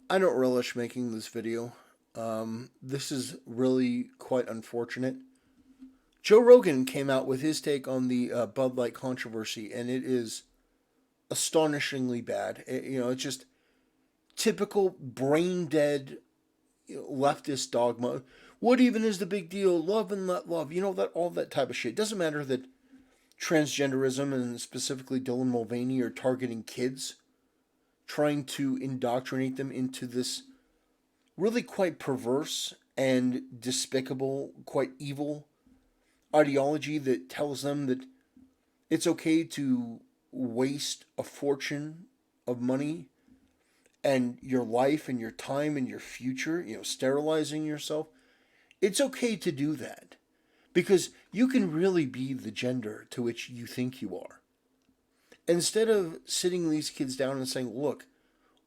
I don't relish making this video. This is really quite unfortunate. Joe Rogan came out with his take on the Bud Light controversy, and it is astonishingly bad. It's just typical brain dead leftist dogma. What even is the big deal? Love and let love. That all that type of shit. It doesn't matter that transgenderism and specifically Dylan Mulvaney are targeting kids, trying to indoctrinate them into this really quite perverse and despicable, quite evil ideology that tells them that it's okay to waste a fortune of money and your life and your time and your future, sterilizing yourself. It's okay to do that because you can really be the gender to which you think you are. Instead of sitting these kids down and saying, look,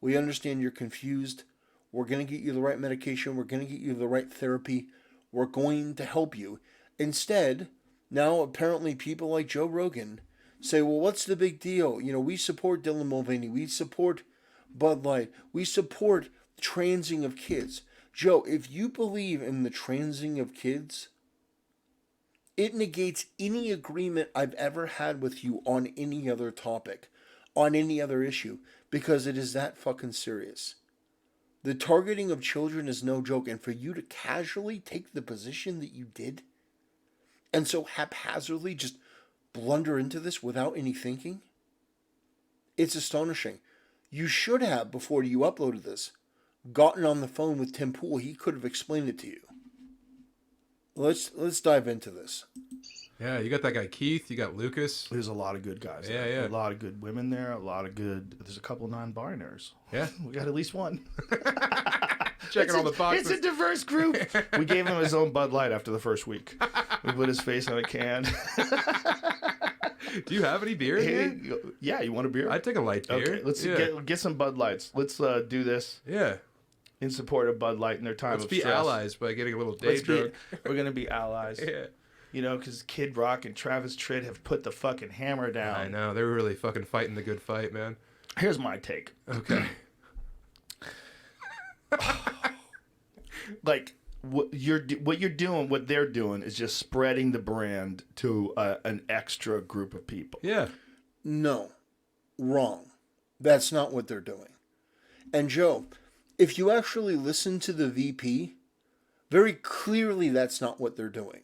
we understand you're confused. We're going to get you the right medication. We're going to get you the right therapy. We're going to help you. Instead, now apparently people like Joe Rogan say, well, what's the big deal? We support Dylan Mulvaney. We support Bud Light. We support transing of kids. Joe, if you believe in the transing of kids, it negates any agreement I've ever had with you on any other topic, on any other issue, because it is that fucking serious. The targeting of children is no joke, and for you to casually take the position that you did, and so haphazardly just blunder into this without any thinking, it's astonishing. You should have, before you uploaded this, gotten on the phone with Tim Pool. He could have explained it to you. Let's dive into this. Yeah, you got that guy Keith. You got Lucas. There's a lot of good guys. Yeah, there. yeah. A lot of good women there. A lot of good. There's a couple non-binaries. Yeah, we got at least one. Checking all the boxes. It's a diverse group. We gave him his own Bud Light after the first week. We put his face on a can. Do you have any beer? Hey, yeah, you want a beer? I'd take a light beer. Okay, let's get some Bud Lights. Let's do this. Yeah. In support of Bud Light in their time Let's of be stress. allies by getting a little day drunk. We're going to be allies. Yeah. Because Kid Rock and Travis Tritt have put the fucking hammer down. I know. They were really fucking fighting the good fight, man. Here's my take. Okay. Like, what you're doing, what they're doing is just spreading the brand to an extra group of people. Yeah. No. Wrong. That's not what they're doing. And Joe, if you actually listen to the VP, very clearly that's not what they're doing.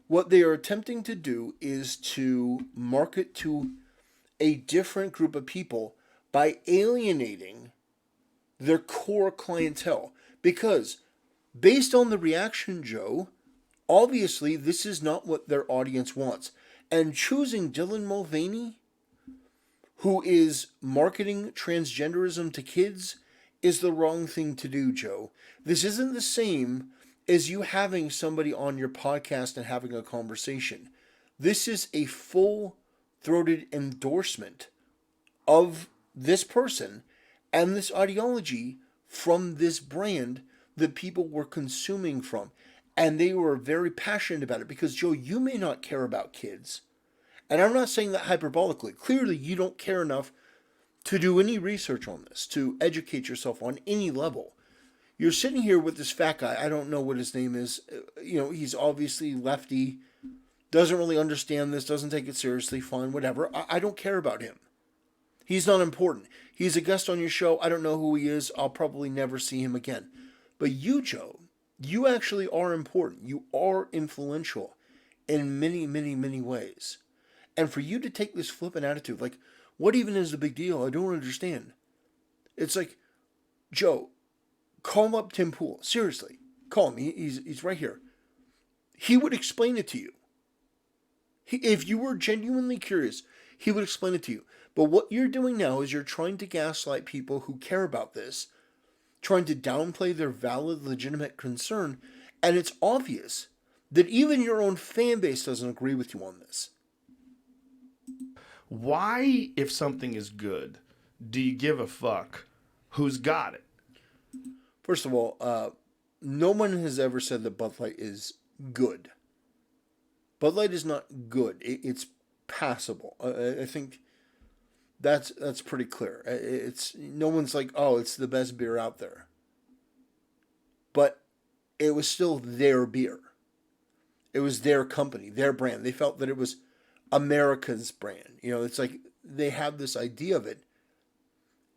What they are attempting to do is to market to a different group of people by alienating their core clientele. Because based on the reaction, Joe, obviously this is not what their audience wants. And choosing Dylan Mulvaney, who is marketing transgenderism to kids, is the wrong thing to do, Joe. This isn't the same as you having somebody on your podcast and having a conversation. This is a full-throated endorsement of this person and this ideology from this brand that people were consuming from. And they were very passionate about it because, Joe, you may not care about kids. And I'm not saying that hyperbolically. Clearly, you don't care enough to do any research on this, to educate yourself on any level. You're sitting here with this fat guy. I don't know what his name is. He's obviously lefty, doesn't really understand this, doesn't take it seriously, fine, whatever. I don't care about him. He's not important. He's a guest on your show. I don't know who he is. I'll probably never see him again. But you, Joe, you actually are important. You are influential in many, many, many ways. And for you to take this flippant attitude, like, what even is the big deal? I don't understand. It's like, Joe, call up Tim Pool. Seriously, call him. He's right here. He would explain it to you. If you were genuinely curious, he would explain it to you. But what you're doing now is you're trying to gaslight people who care about this, trying to downplay their valid, legitimate concern, and it's obvious that even your own fan base doesn't agree with you on this. Why, if something is good, do you give a fuck who's got it? First of all, no one has ever said that Bud Light is good. Bud Light is not good. It's passable. I think That's pretty clear. It's no one's like, oh, it's the best beer out there. But it was still their beer. It was their company, their brand. They felt that it was America's brand. You know, it's like they have this idea of it,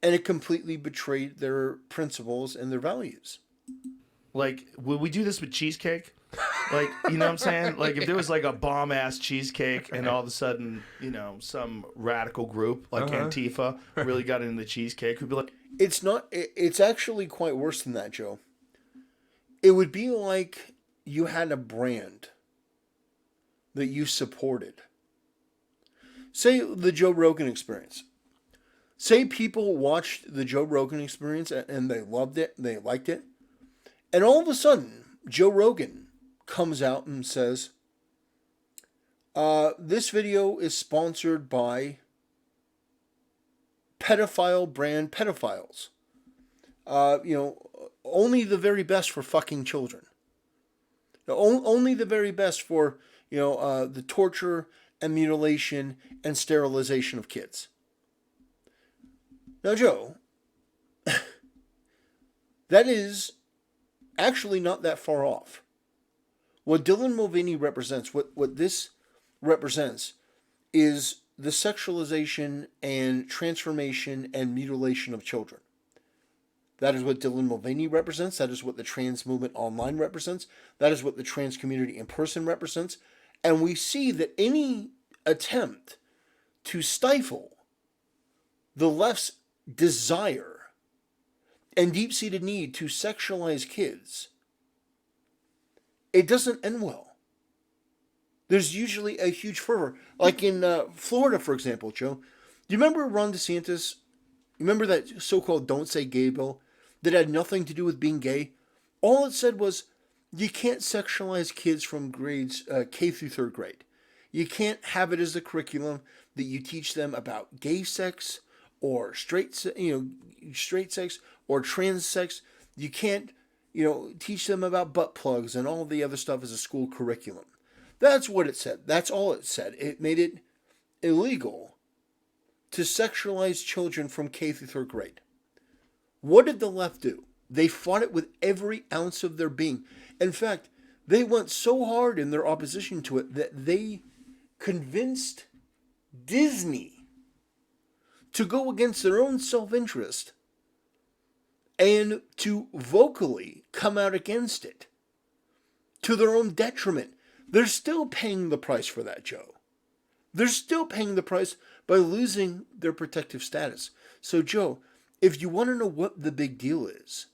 and it completely betrayed their principles and their values. Like, would we do this with cheesecake? Like, you know what I'm saying? Like, if there was like a bomb ass cheesecake, and all of a sudden, you know, some radical group like Antifa really got into the cheesecake, we'd be like, It's not. It's actually quite worse than that, Joe. It would be like you had a brand that you supported. Say the Joe Rogan Experience. Say people watched the Joe Rogan Experience and they loved it, they liked it, and all of a sudden, Joe Rogan comes out and says, this video is sponsored by pedophile brand pedophiles. Only the very best for fucking children. Only the very best for, the torture and mutilation and sterilization of kids. Now, Joe, that is actually not that far off. What Dylan Mulvaney represents, what this represents, is the sexualization and transformation and mutilation of children. That is what Dylan Mulvaney represents. That is what the trans movement online represents. That is what the trans community in person represents. And we see that any attempt to stifle the left's desire and deep-seated need to sexualize kids, it doesn't end well. There's usually a huge fervor. Like in Florida, for example, Joe. Do you remember Ron DeSantis? You remember that so-called Don't Say Gay bill that had nothing to do with being gay? All it said was, you can't sexualize kids from grades K through third grade. You can't have it as a curriculum that you teach them about gay sex or straight sex or trans sex. You can't, teach them about butt plugs and all the other stuff as a school curriculum. That's what it said. That's all it said. It made it illegal to sexualize children from K through third grade. What did the left do? They fought it with every ounce of their being. In fact, they went so hard in their opposition to it that they convinced Disney to go against their own self-interest and to vocally come out against it to their own detriment. They're still paying the price for that, Joe. They're still paying the price by losing their protective status. So, Joe, if you want to know what the big deal is,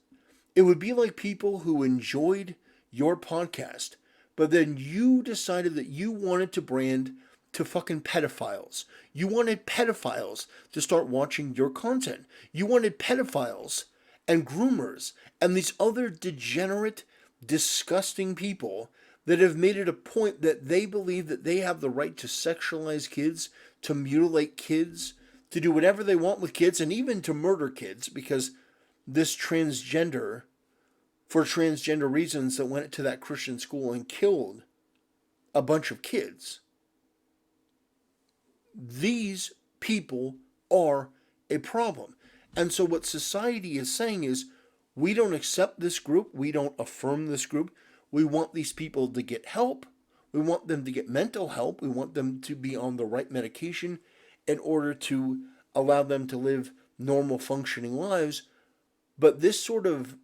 it would be like people who enjoyed your podcast, but then you decided that you wanted to brand to fucking pedophiles. You wanted pedophiles to start watching your content. You wanted pedophiles and groomers and these other degenerate, disgusting people that have made it a point that they believe that they have the right to sexualize kids, to mutilate kids, to do whatever they want with kids, and even to murder kids, because this transgender, for transgender reasons, that went to that Christian school and killed a bunch of kids. These people are a problem. And so what society is saying is, we don't accept this group, we don't affirm this group, we want these people to get help, we want them to get mental help, we want them to be on the right medication in order to allow them to live normal functioning lives. But this sort of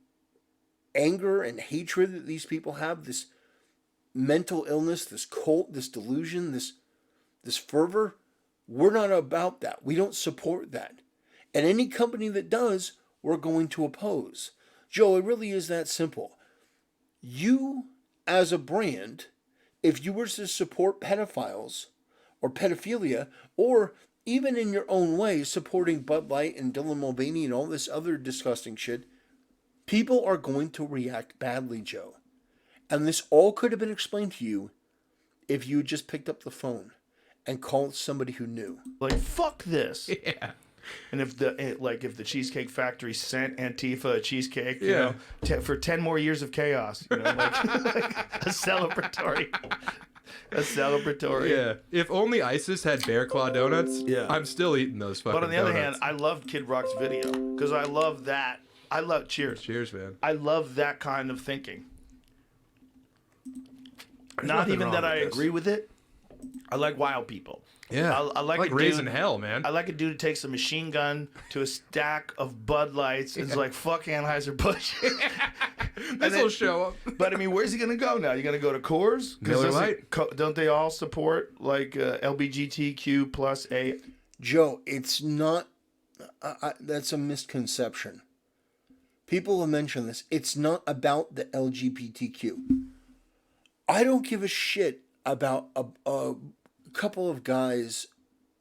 anger and hatred that these people have, this mental illness, this cult, this delusion, this fervor, we're not about that. We don't support that. And any company that does, we're going to oppose. Joe, it really is that simple. You, as a brand, if you were to support pedophiles or pedophilia, or even in your own way supporting Bud Light and Dylan Mulvaney and all this other disgusting shit, people are going to react badly, Joe. And this all could have been explained to you if you just picked up the phone and called somebody who knew. Like, fuck this. Yeah. And if the Cheesecake Factory sent Antifa a cheesecake, for 10 more years of chaos, like a celebratory. a celebratory. Yeah. If only ISIS had bear claw donuts, Yeah. I'm still eating those fucking But on the other hand, donuts. I love Kid Rock's video because I love that. I love cheers. Cheers, man. I love that kind of thinking. There's Not nothing even wrong that with I this. agree with it. I like wild people. Yeah. I like a raising dude- hell, man. I like a dude who takes a machine gun to a stack of Bud Lights and is like, fuck Anheuser-Busch. This will show up. But I mean, where's he gonna go now? You gonna go to Coors? 'Cause Miller Lite. Don't they all support like LGBTQ plus A? Joe, it's not. That's a misconception. People have mentioned this. It's not about the LGBTQ. I don't give a shit about a couple of guys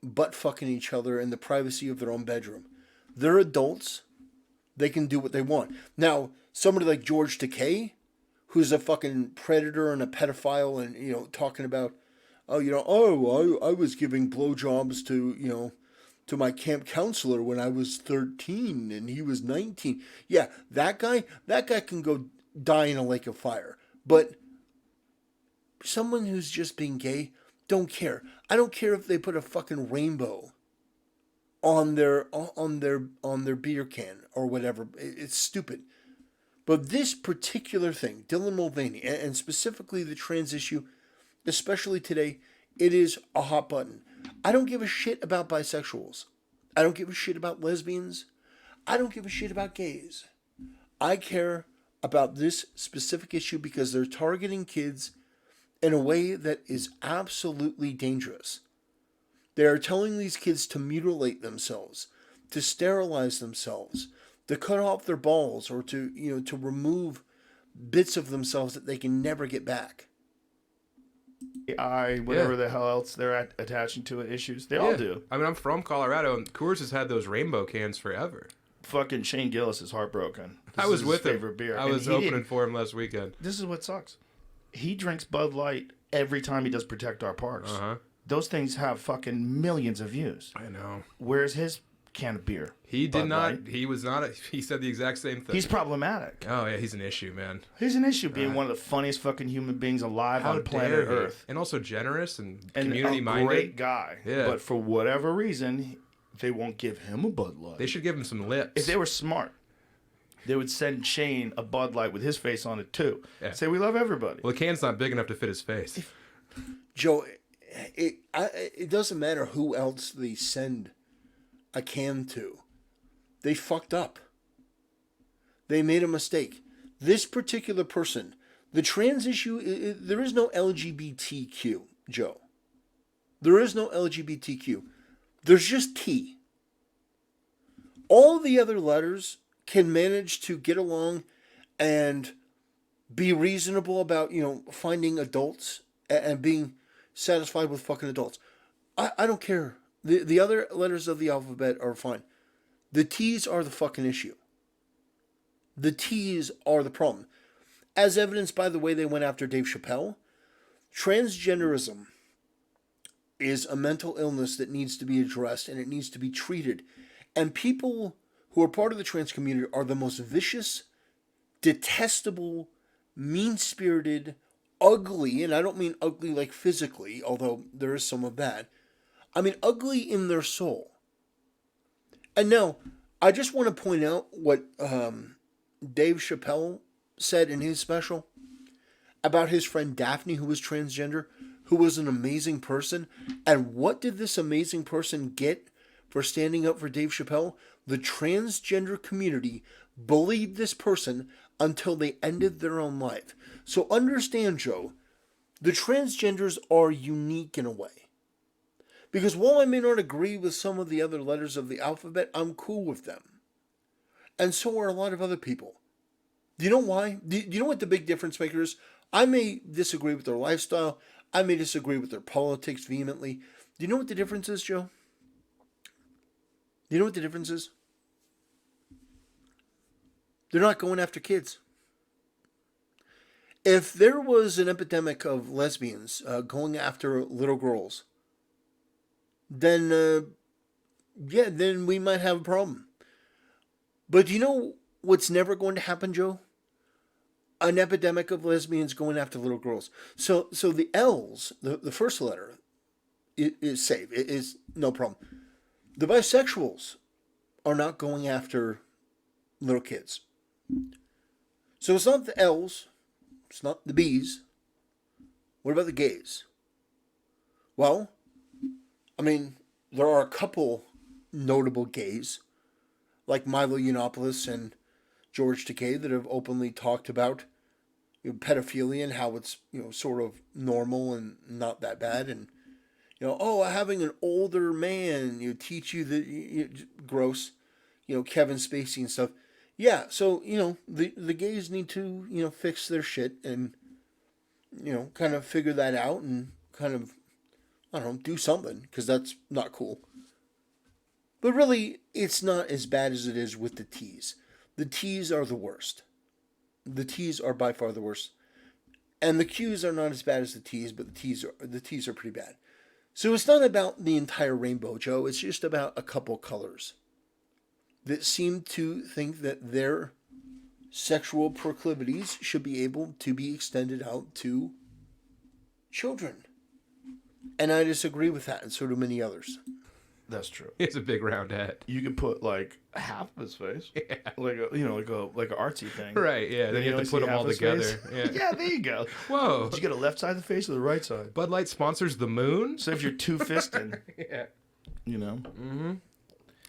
butt fucking each other in the privacy of their own bedroom. They're adults. They can do what they want. Now, somebody like George Takei, who's a fucking predator and a pedophile and, you know, talking about, I was giving blowjobs to, to my camp counselor when I was 13 and he was 19. Yeah, that guy can go die in a lake of fire. But someone who's just being gay, don't care. I don't care if they put a fucking rainbow on their beer can or whatever. It's stupid. But this particular thing, Dylan Mulvaney, and specifically the trans issue, especially today, it is a hot button. I don't give a shit about bisexuals. I don't give a shit about lesbians. I don't give a shit about gays. I care about this specific issue because they're targeting kids in a way that is absolutely dangerous. They are telling these kids to mutilate themselves, to sterilize themselves, to cut off their balls, or to remove bits of themselves that they can never get back. Whatever the hell else they're attaching to it, issues. They all do. I mean, I'm from Colorado, and Coors has had those rainbow cans forever. Fucking Shane Gillis is heartbroken. I was with him. Favorite beer. I was opening for him last weekend. This is what sucks. He drinks Bud Light every time he does Protect Our Parks. Those things have fucking millions of views. I know. Where's his can of beer? He did Bud not. Light? He was not. He said the exact same thing. He's problematic. Oh yeah, he's an issue, man. He's an issue being one of the funniest fucking human beings alive How on planet dare he? Earth. And also generous and And community a minded. great guy. Yeah. But for whatever reason, they won't give him a Bud Light. They should give him some lips. If they were smart, they would send Shane a Bud Light with his face on it too. Yeah. Say we love everybody. Well, the can's not big enough to fit his face. Joe, it doesn't matter who else they send a can to. They fucked up. They made a mistake. This particular person, the trans issue, there is no LGBTQ, Joe. There is no LGBTQ. There's just T. All the other letters can manage to get along and be reasonable about, finding adults and being satisfied with fucking adults. I don't care. The other letters of the alphabet are fine. The T's are the fucking issue. The T's are the problem. As evidenced by the way they went after Dave Chappelle, transgenderism is a mental illness that needs to be addressed and it needs to be treated. And people who are part of the trans community are the most vicious, detestable, mean-spirited, ugly, and I don't mean ugly like physically, although there is some of that. I mean ugly in their soul. And now, I just want to point out what Dave Chappelle said in his special about his friend Daphne, who was transgender, who was an amazing person. And what did this amazing person get for standing up for Dave Chappelle? The transgender community bullied this person until they ended their own life. So understand, Joe, the transgenders are unique in a way. Because while I may not agree with some of the other letters of the alphabet, I'm cool with them. And so are a lot of other people. Do you know why? Do you know what the big difference maker is? I may disagree with their lifestyle. I may disagree with their politics vehemently. Do you know what the difference is, Joe? Do you know what the difference is? They're not going after kids. If there was an epidemic of lesbians going after little girls, then we might have a problem. But you know what's never going to happen, Joe? an epidemic of lesbians going after little girls. So the L's, the first letter, is safe. It is no problem. The bisexuals are not going after little kids. So it's not the L's, it's not the B's. What about the gays? Well, I mean, there are a couple notable gays, like Milo Yiannopoulos and George Takei, that have openly talked about pedophilia and how it's sort of normal and not that bad, and having an older man teach you that gross, Kevin Spacey and stuff. Yeah, so the gays need to fix their shit and kind of figure that out and kind of, I don't know, do something, because that's not cool. But really, it's not as bad as it is with the T's. The T's are the worst. The T's are by far the worst. And the Q's are not as bad as the T's, but the T's are pretty bad. So it's not about the entire rainbow, Joe. It's just about a couple colors that seem to think that their sexual proclivities should be able to be extended out to children. And I disagree with that, and so do many others. That's true. He has a big round head. You can put like half of his face, like a like an artsy thing, right? Yeah. Then you have to put them all together. Yeah. Yeah, there you go. Whoa! Did you get a left side of the face or the right side? Bud Light sponsors the moon. So if you're two-fisting, yeah, Mm-hmm.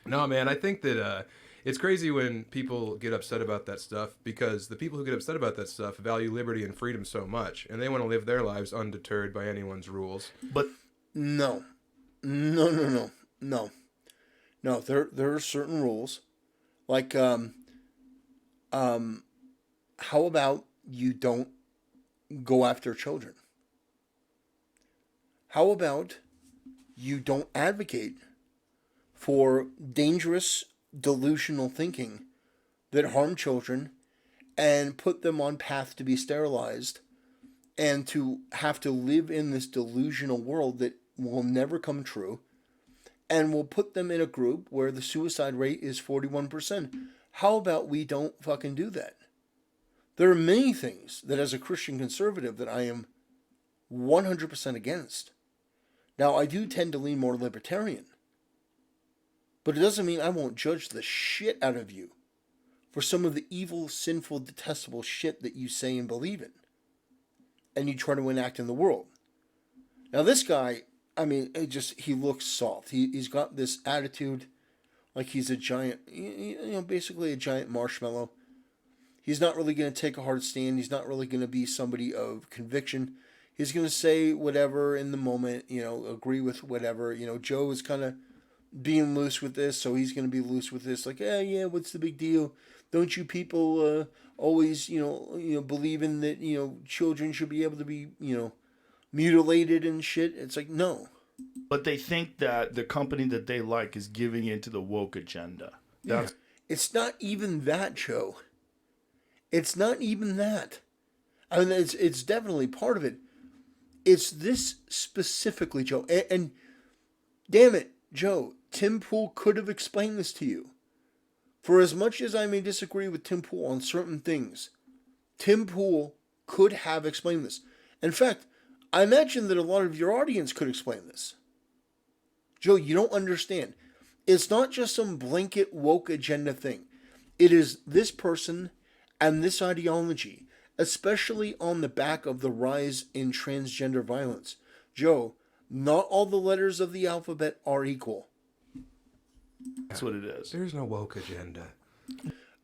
No, man, I think that it's crazy when people get upset about that stuff, because the people who get upset about that stuff value liberty and freedom so much, and they want to live their lives undeterred by anyone's rules. But no. There are certain rules, like how about you don't go after children? How about you don't advocate for dangerous delusional thinking that harm children and put them on path to be sterilized and to have to live in this delusional world that will never come true, and will put them in a group where the suicide rate is 41%. How about we don't fucking do that? There are many things that, as a Christian conservative, that I am 100% against. Now, I do tend to lean more libertarian, but it doesn't mean I won't judge the shit out of you for some of the evil, sinful, detestable shit that you say and believe in, and you try to enact in the world. Now, this guy, I mean, he looks soft. He's got this attitude like he's a giant, basically a giant marshmallow. He's not really going to take a hard stand. He's not really going to be somebody of conviction. He's going to say whatever in the moment, agree with whatever. Joe is kind of being loose with this, so he's going to be loose with this. Like, yeah, what's the big deal? Don't you people always, believe in that, children should be able to be, mutilated and shit? It's like, no. But they think that the company that they like is giving into the woke agenda. That's... Yeah. It's not even that, Joe. It's not even that. I mean, it's definitely part of it. It's this specifically, Joe. And damn it, Joe, Tim Pool could have explained this to you. For as much as I may disagree with Tim Pool on certain things, Tim Pool could have explained this. In fact, I imagine that a lot of your audience could explain this. Joe, you don't understand. It's not just some blanket woke agenda thing. It is this person and this ideology, especially on the back of the rise in transgender violence. Joe, not all the letters of the alphabet are equal. That's what it is. There's no woke agenda.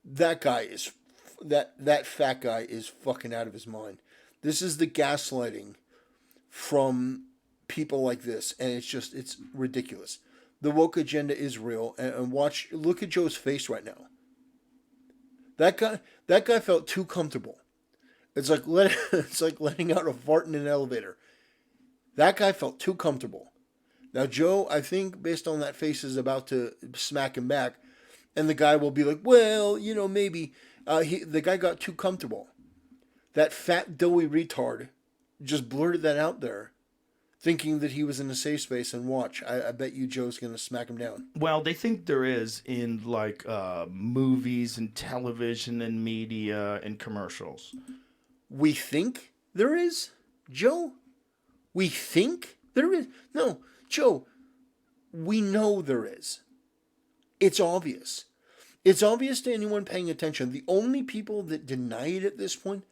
That guy is, that fat guy is fucking out of his mind. This is the gaslighting from people like this, and it's ridiculous. The woke agenda is real, and look at Joe's face right now. That guy felt too comfortable. It's like letting out a fart in an elevator. That guy felt too comfortable. Now, Joe, I think based on that face, is about to smack him back, and the guy will be like, well, maybe. The guy got too comfortable. That fat, doughy retard just blurted that out there, thinking that he was in a safe space, and watch. I bet you Joe's going to smack him down. Well, they think there is in, like, movies and television and media and commercials. We think there is, Joe? We think there is? No, Joe, we know there is. It's obvious. It's obvious to anyone paying attention. The only people that deny it at this point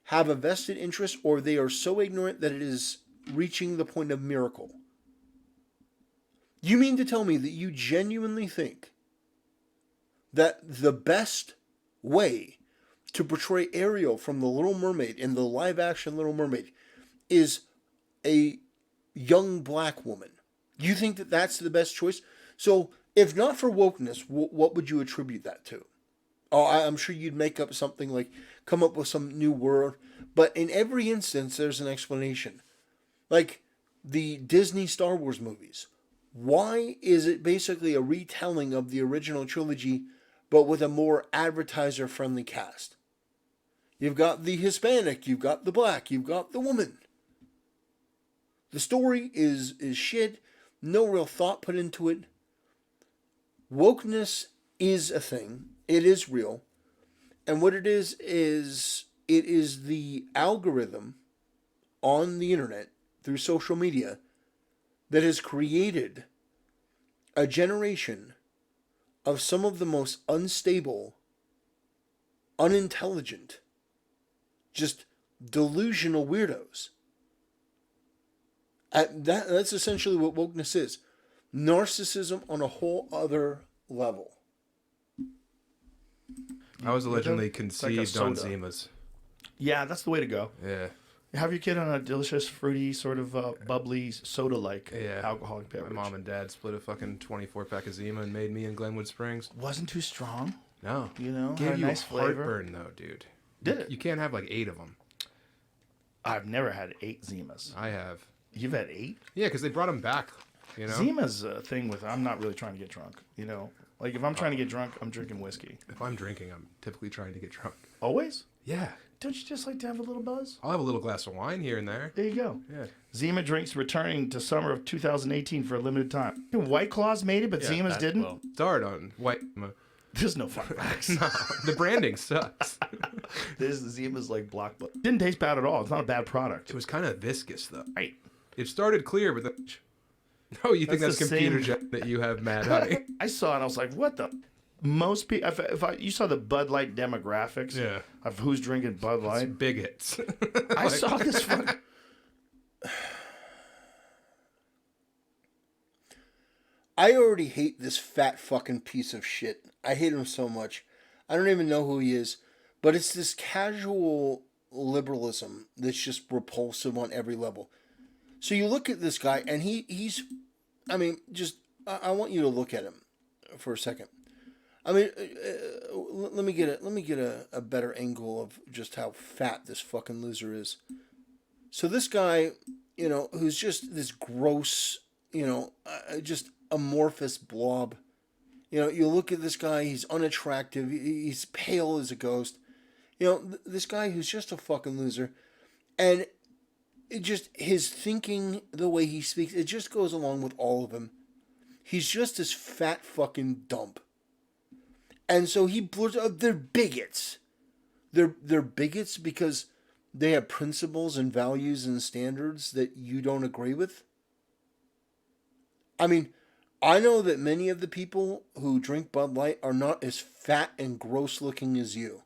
have a vested interest, or they are so ignorant that it is reaching the point of miracle. You mean to tell me that you genuinely think that the best way to portray Ariel from The Little Mermaid in the live-action Little Mermaid is a young black woman? You think that that's the best choice? So, if not for wokeness, what would you attribute that to? Oh, I'm sure you'd make up something like, come up with some new word. But in every instance, there's an explanation. Like the Disney Star Wars movies. Why is it basically a retelling of the original trilogy, but with a more advertiser-friendly cast? You've got the Hispanic, you've got the black, you've got the woman. The story is shit. No real thought put into it. Wokeness is a thing. It is real. And what it is it is the algorithm on the internet through social media that has created a generation of some of the most unstable, unintelligent, just delusional weirdos. That's essentially what wokeness is. Narcissism on a whole other level. I was originally like conceived on Zimas. Yeah, that's the way to go. Yeah. Have your kid on a delicious, fruity, sort of bubbly, soda-like alcoholic beverage. My mom and dad split a fucking 24-pack of Zima and made me in Glenwood Springs. Wasn't too strong. No. You know, Gave had a you nice flavor. heartburn, though, dude. Did it? You can't have like 8 of them. I've never had 8 Zimas. I have. You've had 8? Yeah, because they brought them back, you know? Zima's a thing with, I'm not really trying to get drunk, you know? Like, if I'm trying to get drunk, I'm drinking whiskey. If I'm drinking, I'm typically trying to get drunk. Always? Yeah. Don't you just like to have a little buzz? I'll have a little glass of wine here and there. There you go. Yeah. Zima drinks returning to summer of 2018 for a limited time. White Claws made it, but Zima's didn't? Well, start on white. There's no fun facts. No, the branding sucks. This Zima's like blockbuster. Didn't taste bad at all. It's not a bad product. It was kind of viscous, though. Right. It started clear, but then... Oh, you think that's the computer same- jet that you have mad honey? I saw it and I was like, what the... Most people... you saw the Bud Light demographics of who's drinking Bud Light. It's bigots. I saw this fucking... I already hate this fat fucking piece of shit. I hate him so much. I don't even know who he is. But it's this casual liberalism that's just repulsive on every level. So you look at this guy, and he's... I mean, just... I want you to look at him for a second. I mean, let me get a better angle of just how fat this fucking loser is. So this guy, you know, who's just this gross, you know, just amorphous blob. You know, you look at this guy, he's unattractive, he's pale as a ghost. You know, this guy who's just a fucking loser. And it just, his thinking, the way he speaks, it just goes along with all of him. He's just this fat fucking dump. And so he blurts out, they're bigots. They're bigots because they have principles and values and standards that you don't agree with. I mean, I know that many of the people who drink Bud Light are not as fat and gross looking as you.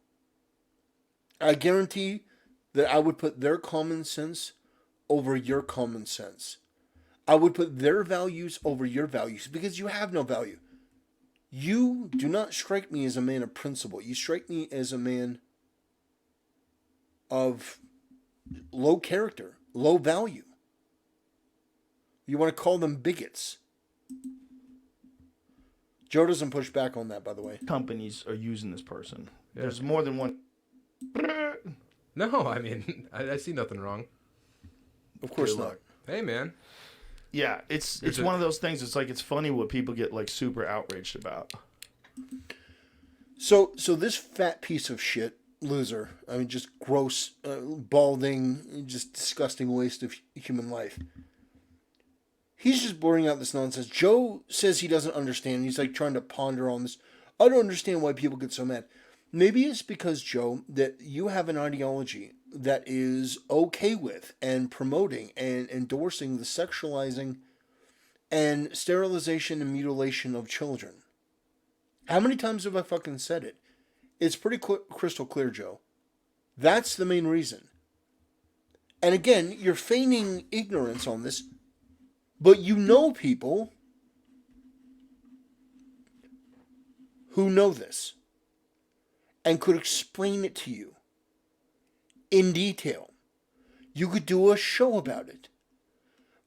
I guarantee that I would put their common sense over your common sense. I would put their values over your values because you have no value. You do not strike me as a man of principle. You strike me as a man of low character, low value. You want to call them bigots. Joe doesn't push back on that, by the way. Companies are using this person. Yeah. There's more than one. No, I mean, I see nothing wrong. Of course Good not. luck. Hey, man. Yeah, it's one of those things. It's like, it's funny what people get like super outraged about. So this fat piece of shit, loser, I mean, just gross, balding, just disgusting waste of human life. He's just blurting out this nonsense. Joe says he doesn't understand. He's like trying to ponder on this. I don't understand why people get so mad. Maybe it's because, Joe, that you have an ideology that is okay with and promoting and endorsing the sexualizing and sterilization and mutilation of children. How many times have I fucking said it? It's pretty crystal clear, Joe. That's the main reason. And again, you're feigning ignorance on this, but you know people who know this and could explain it to you in detail. You could do a show about it.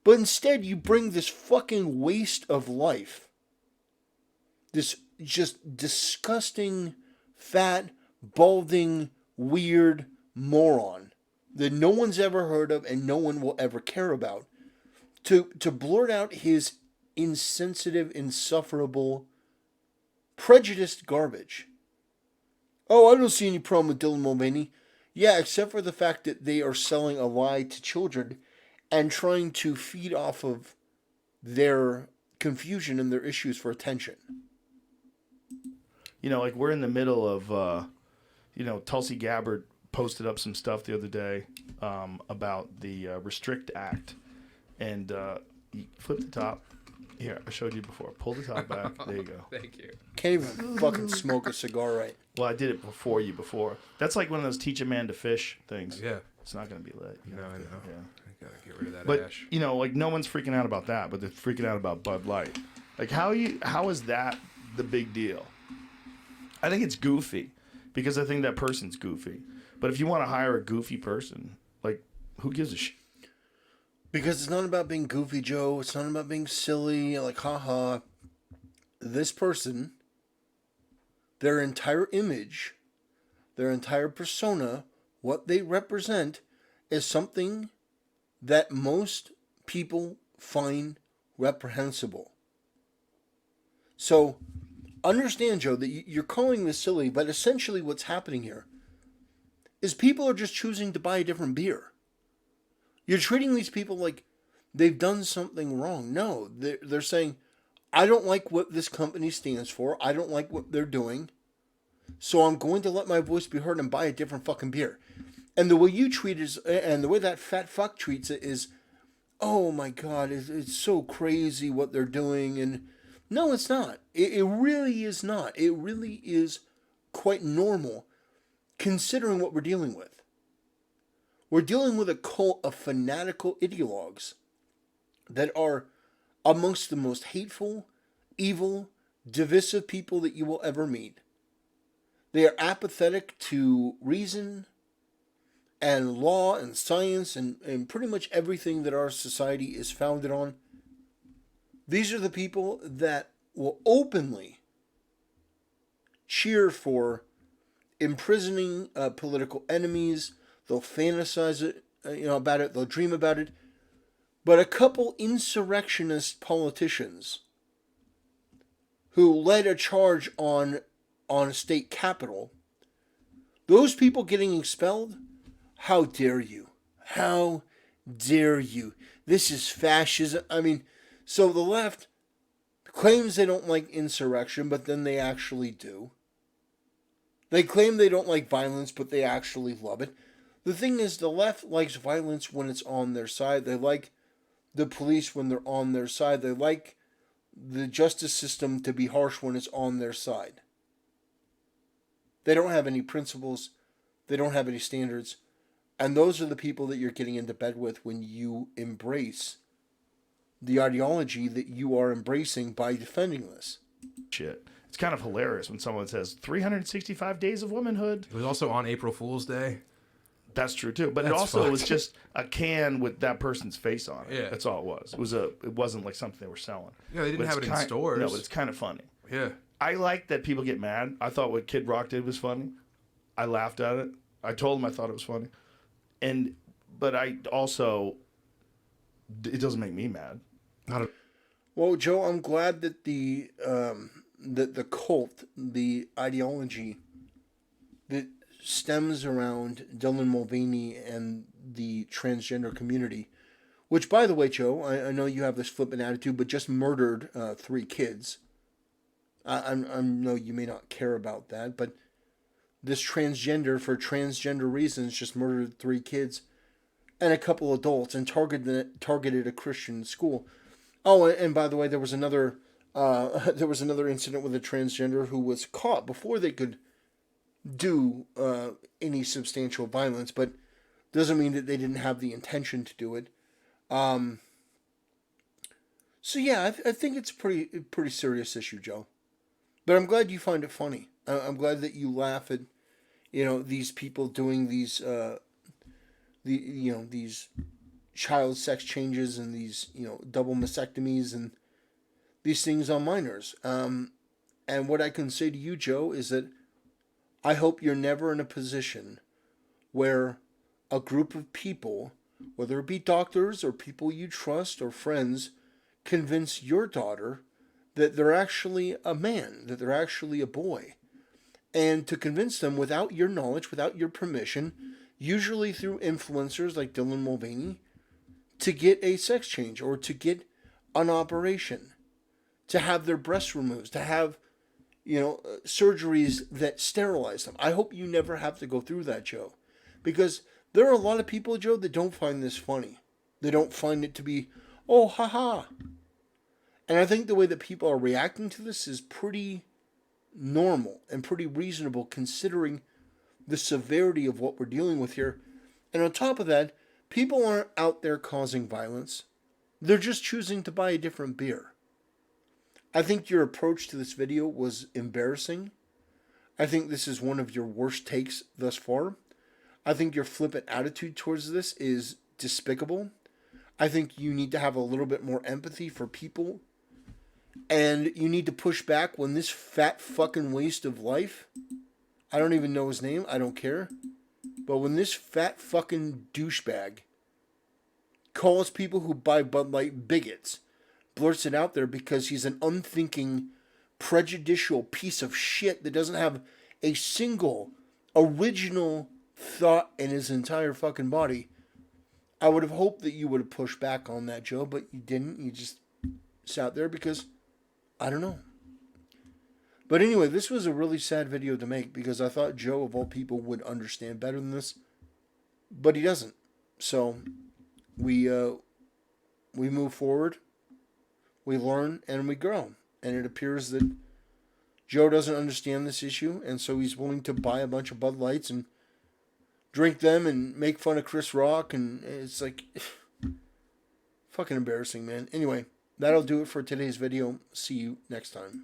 But instead, you bring this fucking waste of life, this just disgusting, fat, balding, weird moron that no one's ever heard of and no one will ever care about, to blurt out his insensitive, insufferable, prejudiced garbage. Oh, I don't see any problem with Dylan Mulvaney. Yeah, except for the fact that they are selling a lie to children and trying to feed off of their confusion and their issues for attention. You know, like we're in the middle of, Tulsi Gabbard posted up some stuff the other day about the Restrict Act. And you flip the top. Here, I showed you before. Pull the top back. There you go. Thank you. Can't even fucking smoke a cigar right. Well, I did it before. That's like one of those teach a man to fish things. Yeah. It's not going to be lit. No, I know. Yeah. I gotta get rid of that But, ash. like no one's freaking out about that, but they're freaking out about Bud Light. Like how is that the big deal? I think it's goofy because I think that person's goofy. But if you want to hire a goofy person, like who gives a shit? Because it's not about being goofy, Joe. It's not about being silly, like, haha. This person, their entire image, their entire persona, what they represent, is something that most people find reprehensible. So, understand, Joe, that you're calling this silly, but essentially what's happening here is people are just choosing to buy a different beer. You're treating these people like they've done something wrong. No, they're saying, I don't like what this company stands for. I don't like what they're doing. So I'm going to let my voice be heard and buy a different fucking beer. And the way you treat it is, and the way that fat fuck treats it is, oh my God, it's so crazy what they're doing. And no, it's not. It really is not. It really is quite normal considering what we're dealing with. We're dealing with a cult of fanatical ideologues that are amongst the most hateful, evil, divisive people that you will ever meet. They are apathetic to reason and law and science and pretty much everything that our society is founded on. These are the people that will openly cheer for imprisoning political enemies. They'll fantasize it, about it. They'll dream about it. But a couple insurrectionist politicians who led a charge on a state capital, those people getting expelled, how dare you? How dare you? This is fascism. I mean, so the left claims they don't like insurrection, but then they actually do. They claim they don't like violence, but they actually love it. The thing is, the left likes violence when it's on their side. They like the police when they're on their side. They like the justice system to be harsh when it's on their side. They don't have any principles. They don't have any standards. And those are the people that you're getting into bed with when you embrace the ideology that you are embracing by defending this. Shit. It's kind of hilarious when someone says 365 days of womanhood. It was also on April Fool's Day. That's true too, but it also was just a can with that person's face on it. Yeah, that's all it was. It wasn't like something they were selling. Yeah, they didn't have it in stores. No, but it's kind of funny. Yeah, I like that people get mad. I thought what Kid Rock did was funny. I laughed at it. I told him I thought it was funny, but I also it doesn't make me mad. Well, Joe, I'm glad that the cult, the ideology that stems around Dylan Mulvaney and the transgender community, which, by the way, Joe, I know you have this flippant attitude, but just murdered 3 kids. I know you may not care about that, but this transgender for transgender reasons just murdered 3 kids and a couple adults and targeted a Christian school. Oh, and by the way, there was another incident with a transgender who was caught before they could do any substantial violence, but doesn't mean that they didn't have the intention to do it. So yeah, I think it's a pretty serious issue, Joe. But I'm glad you find it funny. I'm glad that you laugh at, these people doing these, these child sex changes and these, double mastectomies and these things on minors. And what I can say to you, Joe, is that I hope you're never in a position where a group of people, whether it be doctors or people you trust or friends, convince your daughter that they're actually a man, that they're actually a boy. And to convince them without your knowledge, without your permission, usually through influencers like Dylan Mulvaney, to get a sex change or to get an operation, to have their breasts removed, to have surgeries that sterilize them. I hope you never have to go through that, Joe. Because there are a lot of people, Joe, that don't find this funny. They don't find it to be, oh, haha. And I think the way that people are reacting to this is pretty normal and pretty reasonable considering the severity of what we're dealing with here. And on top of that, people aren't out there causing violence. They're just choosing to buy a different beer. I think your approach to this video was embarrassing. I think this is one of your worst takes thus far. I think your flippant attitude towards this is despicable. I think you need to have a little bit more empathy for people. And you need to push back when this fat fucking waste of life, I don't even know his name, I don't care. But when this fat fucking douchebag calls people who buy Bud Light bigots, blurts it out there because he's an unthinking, prejudicial piece of shit that doesn't have a single original thought in his entire fucking body. I would have hoped that you would have pushed back on that, Joe, but you didn't. You just sat there because, I don't know. But anyway, this was a really sad video to make because I thought Joe, of all people, would understand better than this. But he doesn't. So, we move forward. We learn and we grow. And it appears that Joe doesn't understand this issue, and so he's willing to buy a bunch of Bud Lights and drink them and make fun of Chris Rock, and it's like, fucking embarrassing, man. Anyway, that'll do it for today's video. See you next time.